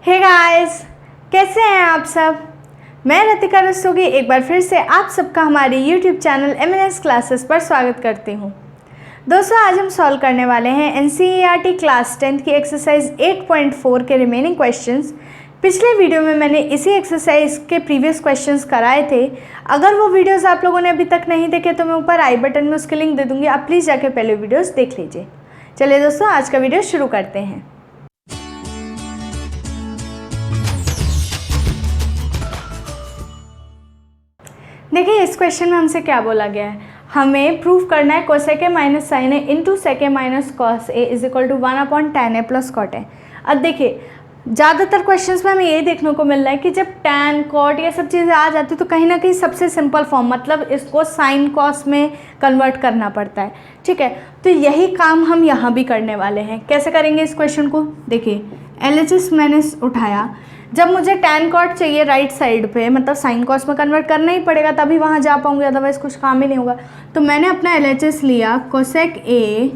Hey guys, कैसे हैं आप सब। मैं रतिका रस्तोगी एक बार फिर से आप सबका हमारे YouTube चैनल MNS क्लासेस पर स्वागत करती हूं। दोस्तों, आज हम सॉल्व करने वाले हैं NCERT क्लास 10 की एक्सरसाइज 8.4 के रिमेनिंग क्वेश्चंस। पिछले वीडियो में मैंने इसी एक्सरसाइज के प्रीवियस क्वेश्चंस कराए थे। अगर वो वीडियोस आप लोगों ने अभी तक नहीं देखे तो मैं ऊपर आई बटन में उसके लिंक दे दूँगी, आप प्लीज़ जाके पहले वीडियोज़ देख लीजिए। चलिए दोस्तों, आज का वीडियो शुरू करते हैं। देखिए, इस क्वेश्चन में हमसे क्या बोला गया है, हमें प्रूव करना है cosec A minus sine A into sec A minus cos A is equal to 1/tan a plus cot A. अब देखिए, ज़्यादातर क्वेश्चंस में हमें ये देखने को मिल रहा है कि जब टैन कॉट ये सब चीज़ें आ जाती तो कहीं ना कहीं सबसे सिंपल फॉर्म मतलब इसको साइन कॉस में कन्वर्ट करना पड़ता है। ठीक है, तो यही काम हम यहाँ भी करने वाले हैं। कैसे करेंगे इस क्वेश्चन को, देखिए LHS मैंने उठाया। जब मुझे टैन कॉट चाहिए राइट साइड पे, मतलब साइन कॉस में कन्वर्ट करना ही पड़ेगा तभी वहाँ जा पाऊँगी, अदरवाइज़ कुछ काम ही नहीं होगा। तो मैंने अपना LHS लिया cosec A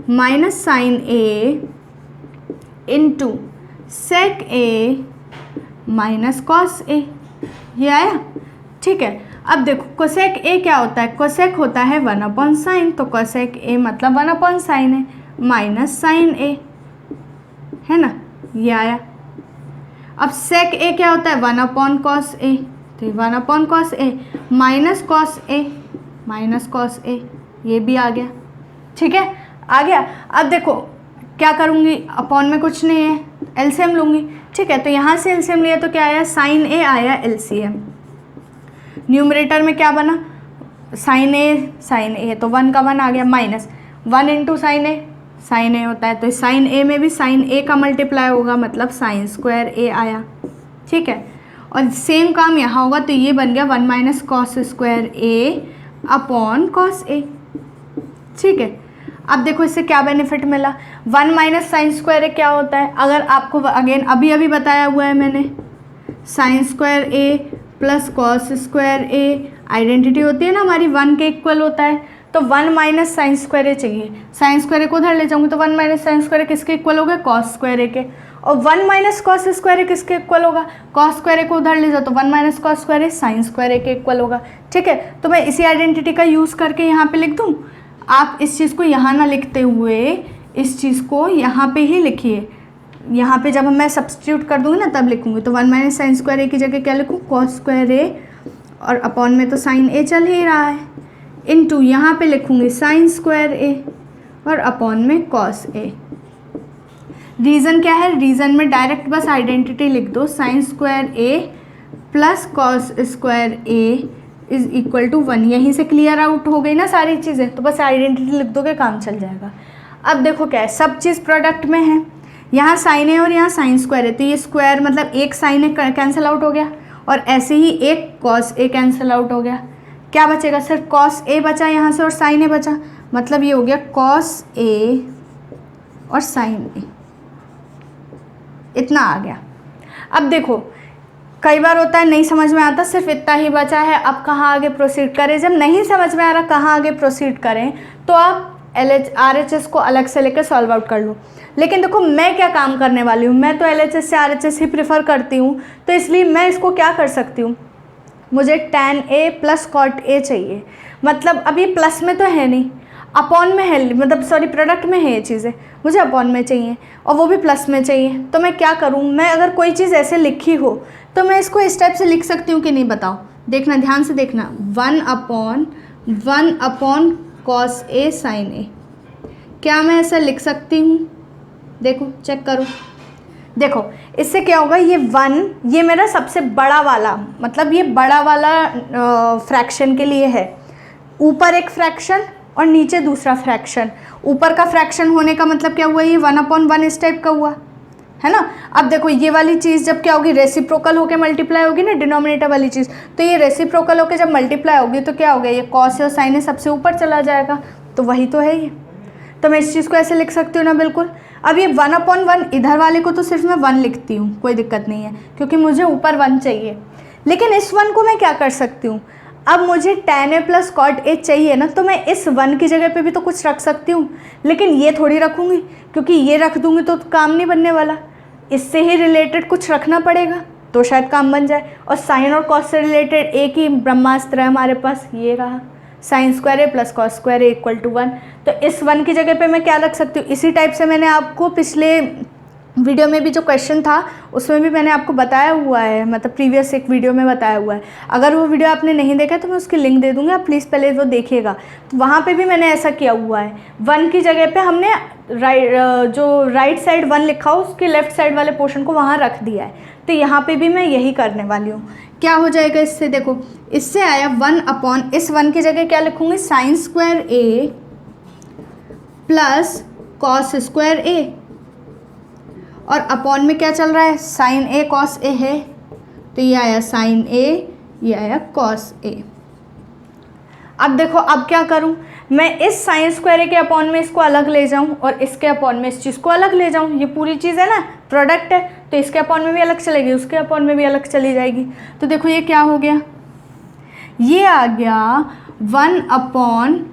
minus sine A into sec A minus cos A, ये आया। ठीक है, अब देखो कोसेक ए क्या होता है, कोसेक होता है 1/sin, तो कोसेक ए मतलब 1/sin है माइनस साइन ए, है ना, ये आया। अब सेक ए क्या होता है 1/cos ए, तो 1/cos A minus cos A ये भी आ गया। ठीक है, आ गया। अब देखो क्या करूँगी, अपॉन में कुछ नहीं है, एलसीएम लूँगी। ठीक है, तो यहाँ से एलसीएम लिया तो क्या आया, साइन ए आया एलसीएम। न्यूमरेटर में क्या बना, साइन ए तो 1 का 1 आ गया, माइनस 1 इंटू साइन ए होता है, तो साइन ए में भी साइन ए का मल्टीप्लाई होगा, मतलब साइन स्क्वायर ए आया। ठीक है, और सेम काम यहाँ होगा, तो ये बन गया 1 minus cos square A upon cos ए। ठीक है, अब देखो इससे क्या बेनिफिट मिला, 1 माइनस साइन स्क्वायर ए क्या होता है, अगर आपको अगेन अभी बताया हुआ है मैंने, sign square A plus cos square A identity होती है ना हमारी, 1 के इक्वल होता है। तो 1 माइनस साइन स्क्वायर ए चाहिए, साइन स्क्वायर ए को उधर ले जाऊंगी तो 1 माइनस साइन स्क्वायर ए किसके इक्वल होगा, कॉस स्क्वायर ए के। और 1 माइनस कॉस स्क्वायर ए किसके इक्वल होगा, कॉस स्क्वायर ए को उधर ले जाओ तो 1 माइनस कॉस स्क्वायर ए साइन स्क्वायर ए के इक्वल होगा। ठीक है, तो मैं इसी आइडेंटिटी का यूज़ करके यहाँ पे लिख दूँ। आप इस चीज़ को यहाँ ना लिखते हुए इस चीज़ को यहाँ पे ही लिखिए। यहाँ पे जब मैं सब्स्टिट्यूट कर दूँगी ना तब लिखूँगी, तो 1 माइनस साइन स्क्वायर ए की जगह क्या लिखूँ, कॉस स्क्वायर ए, और अपॉन में तो साइन ए चल ही रहा है, इनटू यहाँ पे लिखूँगी साइन स्क्वायर ए और अपॉन में कॉस ए। रीज़न क्या है, रीज़न में डायरेक्ट बस आइडेंटिटी लिख दो, sine square A plus cos square A is equal to 1। यहीं से क्लियर आउट हो गई ना सारी चीज़ें, तो बस आइडेंटिटी लिख दोगे, काम चल जाएगा। अब देखो क्या है, सब चीज़ प्रोडक्ट में है, यहाँ साइन ए और यहाँ साइन स्क्वायर है, तो ये स्क्वायर मतलब एक साइन ए कैंसिल आउट हो गया, और ऐसे ही एक कॉस ए कैंसिल आउट हो गया। क्या बचेगा, सिर्फ कॉस ए बचा यहाँ से और साइन ए बचा, मतलब ये हो गया कॉस ए और साइन ए, इतना आ गया। अब देखो कई बार होता है नहीं समझ में आता, सिर्फ इतना ही बचा है, अब कहाँ आगे प्रोसीड करें। जब नहीं समझ में आ रहा कहाँ आगे प्रोसीड करें तो आप RHS को अलग से लेकर सॉल्व आउट कर लो। लेकिन देखो मैं क्या काम करने वाली हूँ, मैं तो LHS से RHS ही प्रेफर करती हूँ, तो इसलिए मैं इसको क्या कर सकती हूँ, मुझे tan a plus cot A चाहिए, मतलब अब ये प्लस में तो है नहीं, अपॉन में है, मतलब सॉरी प्रोडक्ट में है ये चीज़ें, मुझे अपॉन में चाहिए और वो भी प्लस में चाहिए। तो मैं क्या करूँ, मैं अगर कोई चीज़ ऐसे लिखी हो तो मैं इसको इस टाइप से लिख सकती हूँ कि नहीं, बताओ, देखना ध्यान से देखना, 1 अपॉन कॉस ए साइन ए, क्या मैं ऐसा लिख सकती हूँ, देखो चेक करो। देखो इससे क्या होगा, ये 1 ये मेरा सबसे बड़ा वाला, मतलब ये बड़ा वाला फ्रैक्शन के लिए है, ऊपर एक फ्रैक्शन और नीचे दूसरा फ्रैक्शन। ऊपर का फ्रैक्शन होने का मतलब क्या हुआ, ये 1/1 इस टाइप का हुआ, है ना। अब देखो ये वाली चीज़ जब क्या होगी, रेसिप्रोकल होके मल्टीप्लाई होगी ना, डिनोमिनेटर वाली चीज़, तो ये रेसिप्रोकल होके जब मल्टीप्लाई होगी तो क्या होगा, ये कॉस और साइन सबसे ऊपर चला जाएगा, तो वही तो है ये। तो मैं इस चीज़ को ऐसे लिख सकती हूँ ना, बिल्कुल। अब ये 1/1 इधर वाले को तो सिर्फ मैं 1 लिखती हूँ, कोई दिक्कत नहीं है, क्योंकि मुझे ऊपर 1 चाहिए। लेकिन इस 1 को मैं क्या कर सकती हूँ, अब मुझे tan a plus cot A चाहिए ना, तो मैं इस 1 की जगह पे भी तो कुछ रख सकती हूँ, लेकिन ये थोड़ी रखूँगी, क्योंकि ये रख दूँगी तो काम नहीं बनने वाला। इससे ही रिलेटेड कुछ रखना पड़ेगा तो शायद काम बन जाए। और साइन और कॉस से रिलेटेड एक ही ब्रह्मास्त्र है हमारे पास, ये रहा sine square A plus cos square A equal to 1। तो इस 1 की जगह पे मैं क्या रख सकती हूँ, इसी टाइप से मैंने आपको पिछले वीडियो में भी जो क्वेश्चन था उसमें भी मैंने आपको बताया हुआ है, मतलब प्रीवियस एक वीडियो में बताया हुआ है। अगर वो वीडियो आपने नहीं देखा तो मैं उसकी लिंक दे दूँगी, आप प्लीज़ पहले वो देखिएगा। तो वहाँ पे भी मैंने ऐसा किया हुआ है, 1 की जगह पे हमने जो राइट साइड 1 लिखा हो उसके लेफ्ट साइड वाले पोर्शन को वहाँ रख दिया है। तो यहाँ पे भी मैं यही करने वाली हूँ। क्या हो जाएगा इससे, देखो इससे आया 1 अपॉन, इस 1 की जगह क्या लिखूँगी, sign square A plus cos square ए, और अपॉन में क्या चल रहा है, साइन ए कॉस ए है, तो ये आया साइन ए, ये आया कॉस ए। अब देखो अब क्या करूं, मैं इस साइन स्क्वायर ए के अपॉन में इसको अलग ले जाऊं और इसके अपॉन में इस चीज़ को अलग ले जाऊं। ये पूरी चीज़ है ना, प्रोडक्ट है, तो इसके अपॉन में भी अलग चलेगी, उसके अपॉन में भी अलग चली जाएगी। तो देखो ये क्या हो गया, ये आ गया 1 upon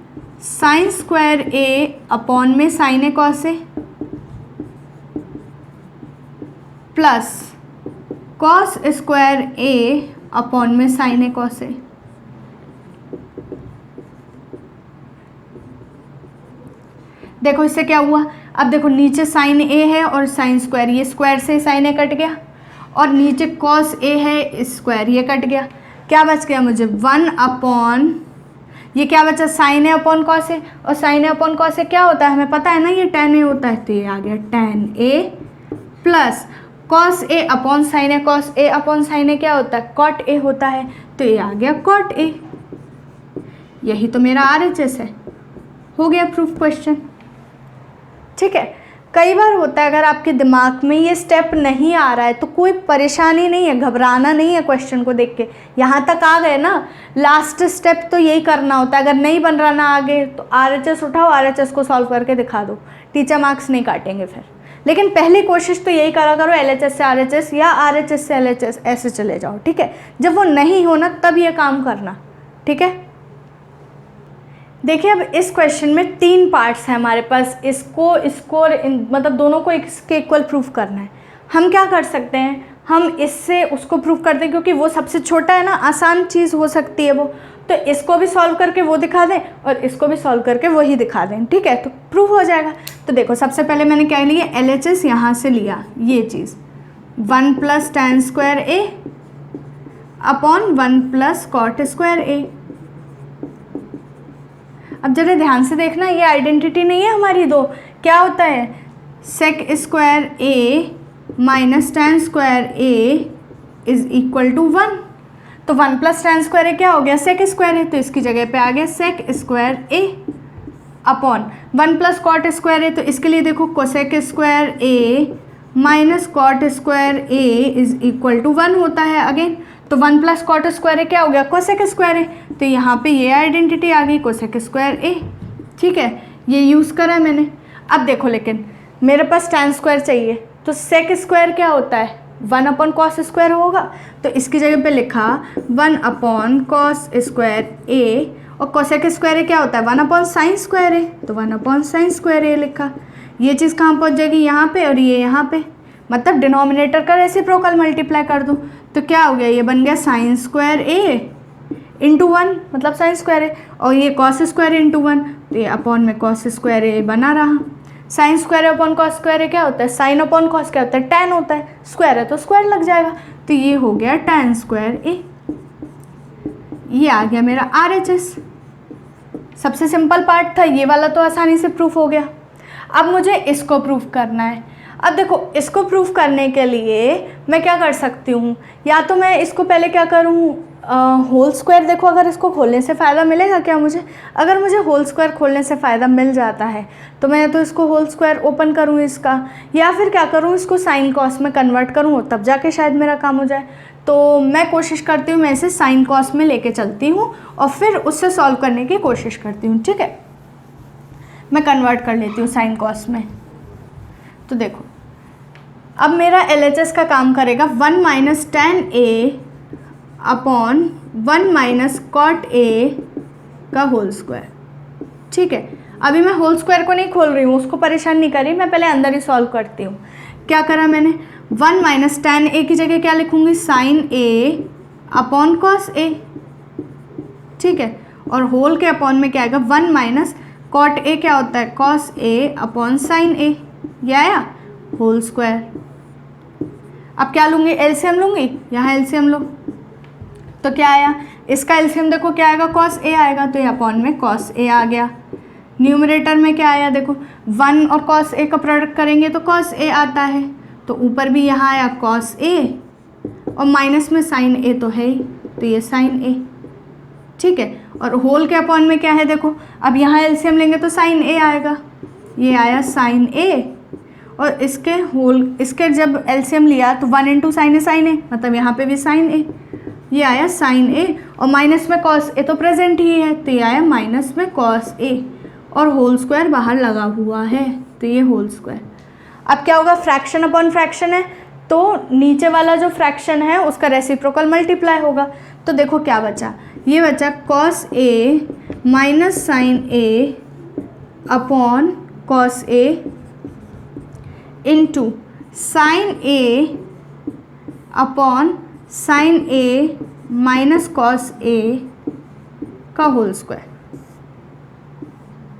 sine square A upon में sign A cos A plus cos square A upon में साइन ए कॉस ए। देखो इससे क्या हुआ, अब देखो नीचे साइन ए है और साइन स्क्वायर, ये स्क्वायर से साइन ए कट गया, और नीचे कॉस ए है स्क्वायर, ये कट गया। क्या बच गया मुझे, 1 अपॉन, ये क्या बचा, साइन ए अपॉन कॉस ए, और sign A upon cos A क्या होता है हमें पता है ना, ये tan ए होता है, तो ये आ गया tan A plus cos A upon sine A, cos A upon sine ए क्या होता है, कॉट ए होता है, तो ये आ गया कॉट ए। यही तो मेरा RHS है, हो गया प्रूफ क्वेश्चन। ठीक है, कई बार होता है अगर आपके दिमाग में ये स्टेप नहीं आ रहा है तो कोई परेशानी नहीं है, घबराना नहीं है क्वेश्चन को देख के। यहाँ तक आ गए ना, लास्ट स्टेप तो यही करना होता है। अगर नहीं बन रहा ना आगे तो RHS उठाओ, RHS को सॉल्व करके दिखा दो, टीचर मार्क्स नहीं काटेंगे फिर। लेकिन पहली कोशिश तो यही करा करो, LHS से RHS या RHS से LHS ऐसे चले जाओ। ठीक है, जब वो नहीं होना तब ये काम करना। ठीक है, देखिए अब इस क्वेश्चन में 3 पार्ट्स हैं हमारे पास, इसको मतलब दोनों को इसके इक्वल प्रूफ करना है। हम क्या कर सकते हैं, हम इससे उसको प्रूफ करते हैं क्योंकि वो सबसे छोटा है ना, आसान चीज़ हो सकती है वो, तो इसको भी सॉल्व करके वो दिखा दें और इसको भी सॉल्व करके वही दिखा दें। ठीक है, तो प्रूफ हो जाएगा। तो देखो सबसे पहले मैंने क्या लिया, LHS यहाँ से लिया, ये चीज़ 1 plus tan square A upon 1 plus cot square ए। अब जरा ध्यान से देखना, ये आइडेंटिटी नहीं है हमारी दो, क्या होता है, sec square A minus tan square A is equal to 1। तो 1 प्लस tan स्क्वायर ए क्या हो गया, सेक स्क्वायर ए, तो इसकी जगह पे आ गया sec square A upon 1 plus cot square A, तो इसके लिए देखो cosec square A minus cot square A is equal to 1 होता है अगेन। तो 1 प्लस कॉट स्क्वायर ए क्या हो गया, कोसेक स्क्वायर ए, तो यहाँ पे ये आइडेंटिटी आ गई कोसेक स्क्वायर ए। ठीक है, ये यूज़ करा मैंने। अब देखो लेकिन मेरे पास tan स्क्वायर चाहिए, तो सेक स्क्वायर क्या होता है, 1 अपॉन कॉस स्क्वायर होगा, तो इसकी जगह पे लिखा 1 अपॉन कॉस स्क्वायर ए, और कोसेक स्क्वायर ए क्या होता है, 1 अपॉन साइन स्क्वायर ए, तो 1 अपॉन साइन स्क्वायर ए लिखा। ये चीज़ कहाँ पहुँच जाएगी, यहाँ पे, और ये यहाँ पे, मतलब डिनोमिनेटर का रेसिप्रोकल मल्टीप्लाई कर दूँ तो क्या हो गया, ये बन गया साइन स्क्वायर ए इंटू 1, मतलब साइन स्क्वायर ए, और ये कॉस स्क्वायर ए इंटू 1, तो ये अपॉन में कॉस स्क्वायर ए बना रहा। Sine square upon cos square A क्या होता है, साइन अपॉन कॉस क्या होता है, tan होता है, स्क्वायर है तो स्क्वायर लग जाएगा, तो ये हो गया tan स्क्वायर ए। ये आ गया मेरा RHS। सबसे सिंपल पार्ट था ये वाला, तो आसानी से प्रूफ हो गया। अब मुझे इसको प्रूफ करना है। अब देखो इसको प्रूफ करने के लिए मैं क्या कर सकती हूँ, या तो मैं इसको पहले क्या करूँ, होल स्क्वायर, देखो अगर इसको खोलने से फ़ायदा मिलेगा क्या मुझे, अगर मुझे होल स्क्वायर खोलने से फ़ायदा मिल जाता है तो मैं तो इसको होल स्क्वायर ओपन करूँ इसका, या फिर क्या करूँ इसको साइन कॉस में कन्वर्ट करूँ, तब जाके शायद मेरा काम हो जाए। तो मैं कोशिश करती हूँ मैं इसे साइन कॉस में लेके चलती हूँ और फिर उससे सॉल्व करने की कोशिश करती हूँ। ठीक है, मैं कन्वर्ट कर लेती हूँ साइन कॉस में। तो देखो अब मेरा LHS का काम करेगा 1 minus tan A upon 1 minus cot A का होल स्क्वायर। ठीक है, अभी मैं होल स्क्वायर को नहीं खोल रही हूँ, उसको परेशान नहीं कर रही, मैं पहले अंदर ही सॉल्व करती हूँ। क्या करा मैंने, 1 माइनस tan a की जगह क्या लिखूँगी, sin a upon cos a, ठीक है। और होल के अपॉन में क्या आएगा, 1 माइनस cot a क्या होता है, cos a upon sin a, ये आया होल स्क्वायर। अब क्या लूँगी, एलसीएम लूँगी, यहाँ एलसीएम लो तो क्या आया, इसका एलसीएम देखो क्या आएगा, cos a आएगा, तो ये अपॉन में cos a आ गया। न्यूमरेटर में क्या आया, देखो 1 और cos a का प्रोडक्ट करेंगे तो cos a आता है, तो ऊपर भी यहाँ आया cos a और माइनस में sin a तो है ही, तो ये sin a, ठीक है। और होल के अपॉन में क्या है, देखो अब यहाँ एलसीएम लेंगे तो sin a आएगा, ये आया sin a, और इसके जब एलसीएम लिया तो 1 इंटू साइन ए, मतलब यहाँ पे भी sin a, ये आया sin a, और माइनस में cos a तो प्रेजेंट ही है, तो ये आया माइनस में cos a, और होल स्क्वायर बाहर लगा हुआ है, तो ये होल स्क्वायर। अब क्या होगा, फ्रैक्शन अपॉन फ्रैक्शन है, तो नीचे वाला जो फ्रैक्शन है उसका रेसिप्रोकल मल्टीप्लाई होगा, तो देखो क्या बचा, ये बचा cos a minus sine a upon cos a into sine a upon sine a minus cos a का होल स्क्वायर,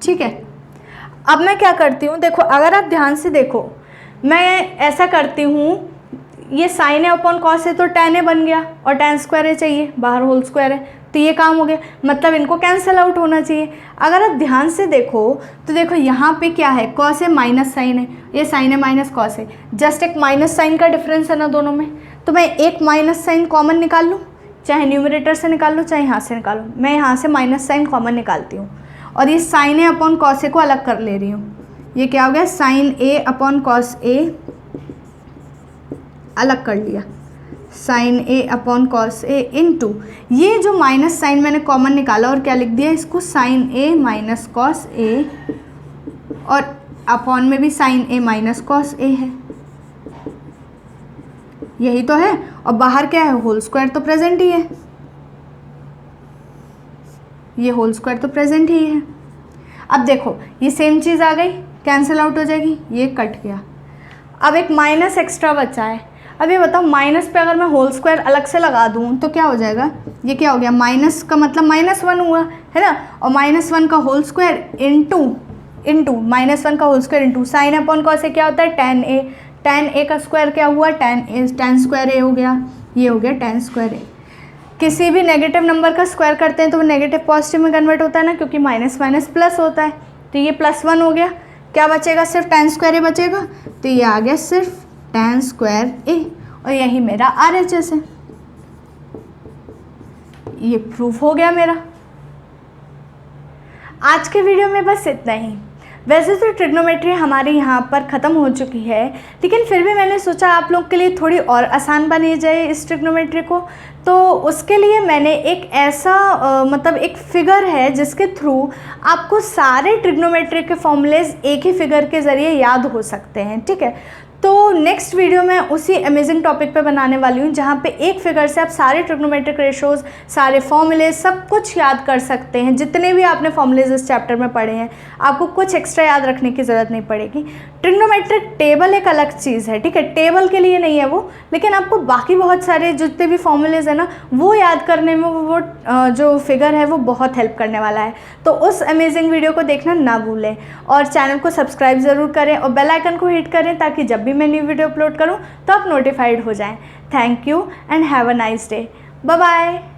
ठीक है। अब मैं क्या करती हूँ, देखो अगर आप ध्यान से देखो, मैं ऐसा करती हूँ, ये साइन ए अपॉन कॉस ए तो tan ए बन गया, और tan स्क्वायर ए चाहिए, बाहर होल स्क्वायर है, तो ये काम हो गया, मतलब इनको कैंसिल आउट होना चाहिए। अगर आप ध्यान से देखो तो देखो यहाँ पे क्या है, कॉस ए माइनस साइन है, ये साइन ए माइनस कॉस ए, जस्ट एक माइनस साइन का डिफरेंस है ना दोनों में, तो मैं एक माइनस साइन कॉमन निकाल लूँ, चाहे न्यूमरेटर से निकाल लो चाहे यहाँ से निकालो, मैं यहाँ से माइनस साइन कॉमन निकालती हूँ, और ये साइन ए अपॉन कॉस ए को अलग कर ले रही हूँ। ये क्या हो गया, साइन ए अपॉन कॉस ए अलग कर लिया, साइन ए अपॉन कॉस ए इंटू ये जो माइनस साइन मैंने कॉमन निकाला और क्या लिख दिया इसको, साइन ए माइनस कॉस ए, और अपॉन में भी साइन ए माइनस कॉस ए है, यही तो है। और बाहर क्या है, होल स्क्वायर तो प्रेजेंट ही है, ये होल स्क्वायर तो प्रेजेंट ही है। अब देखो ये सेम चीज़ आ गई, कैंसिल आउट हो जाएगी, ये कट गया, अब एक माइनस एक्स्ट्रा बचा है। अब ये बताओ, माइनस पे अगर मैं होल स्क्वायर अलग से लगा दूँ तो क्या हो जाएगा, ये क्या हो गया, माइनस का मतलब -1 हुआ है ना, और -1 का होल स्क्वायर इंटू -1 का whole square into sine upon cos A क्या होता है, tan a का स्क्वायर क्या हुआ, tan स्क्वायर ए हो गया, ये हो गया tan स्क्वायर ए। किसी भी नेगेटिव नंबर का स्क्वायर करते हैं तो वो नेगेटिव पॉजिटिव में कन्वर्ट होता है ना, क्योंकि माइनस माइनस प्लस होता है, तो ये +1 हो गया, क्या बचेगा, सिर्फ tan स्क्वायर ए बचेगा, तो ये आ गया सिर्फ tan स्क्वायर ए, और यही मेरा RHS है, ये प्रूफ हो गया मेरा। आज के वीडियो में बस इतना ही। वैसे तो ट्रिग्नोमेट्री हमारे यहाँ पर ख़त्म हो चुकी है, लेकिन फिर भी मैंने सोचा आप लोग के लिए थोड़ी और आसान बनी जाए इस ट्रिग्नोमेट्री को, तो उसके लिए मैंने एक ऐसा मतलब एक फिगर है जिसके थ्रू आपको सारे ट्रिग्नोमेट्री के फॉर्मूलेज एक ही फिगर के ज़रिए याद हो सकते हैं, ठीक है। तो नेक्स्ट वीडियो में उसी अमेजिंग टॉपिक पे बनाने वाली हूँ जहाँ पे एक फिगर से आप सारे ट्रिग्नोमेट्रिक रेशोज़, सारे फॉर्मूले, सब कुछ याद कर सकते हैं। जितने भी आपने फॉर्मूलेज इस चैप्टर में पढ़े हैं आपको कुछ एक्स्ट्रा याद रखने की ज़रूरत नहीं पड़ेगी। ट्रिग्नोमेट्रिक टेबल एक अलग चीज़ है, ठीक है, टेबल के लिए नहीं है वो, लेकिन आपको बाकी बहुत सारे जितने भी फॉर्मूलेज हैं ना वो याद करने में वो जो फिगर है वो बहुत हेल्प करने वाला है। तो उस अमेजिंग वीडियो को देखना ना भूलें, और चैनल को सब्सक्राइब ज़रूर करें और बेल आइकन को हिट करें ताकि जब भी मैं न्यू वीडियो अपलोड करूं तो आप नोटिफाइड हो जाएं। Thank you and have a nice day. Bye bye.